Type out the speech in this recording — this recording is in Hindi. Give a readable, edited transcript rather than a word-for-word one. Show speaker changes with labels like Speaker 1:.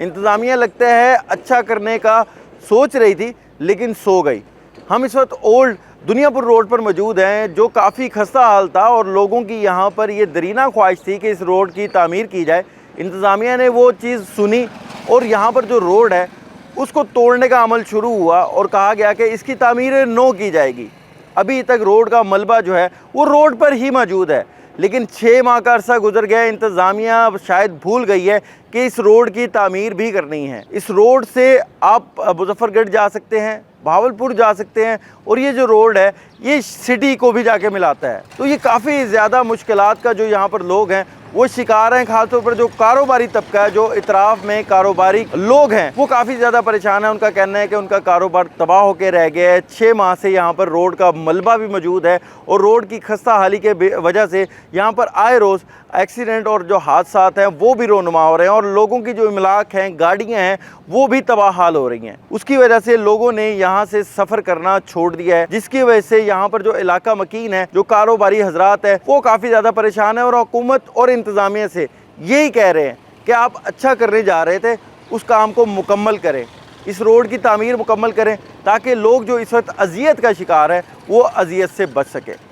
Speaker 1: इंतज़ामिया लगता है अच्छा करने का सोच रही थी लेकिन सो गई। हम इस वक्त ओल्ड दुनियापुर रोड पर मौजूद हैं, जो काफ़ी खस्ता हाल था और लोगों की यहाँ पर ये दरीना ख्वाहिश थी कि इस रोड की तामीर की जाए। इंतज़ामिया ने वो चीज़ सुनी और यहाँ पर जो रोड है उसको तोड़ने का अमल शुरू हुआ और कहा गया कि इसकी तामीर नो की जाएगी। अभी तक रोड का मलबा जो है वो रोड पर ही मौजूद है, लेकिन 6 माह का अरसा गुजर गया। इंतज़ामिया शायद भूल गई है कि इस रोड की तामीर भी करनी है। इस रोड से आप मुजफ्फरगढ़ जा सकते हैं, भावलपुर जा सकते हैं और ये जो रोड है ये सिटी को भी जाके मिलाता है। तो ये काफ़ी ज़्यादा मुश्किलात का जो यहाँ पर लोग हैं वो शिकार हैं। खासतौर पर जो कारोबारी तबका है, जो इतराफ़ में कारोबारी लोग हैं, वो काफ़ी ज़्यादा परेशान है। उनका कहना है कि उनका कारोबार तबाह होकर रह गया है। 6 माह से यहाँ पर रोड का मलबा भी मौजूद है और रोड की खस्ता हाली के वजह से यहाँ पर आए रोज़ एक्सीडेंट और जो हादसात हैं वो भी रोनुमा हो रहे हैं और लोगों की जो इमलाक हैं, गाड़ियाँ हैं, वो भी तबाह हाल हो रही हैं। उसकी वजह से लोगों ने यहाँ से सफ़र करना छोड़ दिया है, जिसकी वजह से यहाँ पर जो इलाका मकीन है, जो कारोबारी हजरात है, वो काफ़ी ज़्यादा परेशान है और हुकूमत और इंतज़ामिया से यही कह रहे हैं कि आप अच्छा करने जा रहे थे, उस काम को मुकम्मल करें, इस रोड की तामीर मुकम्मल करें ताकि लोग जो इस वक्त अजियत का शिकार है वो अजियत से बच सके।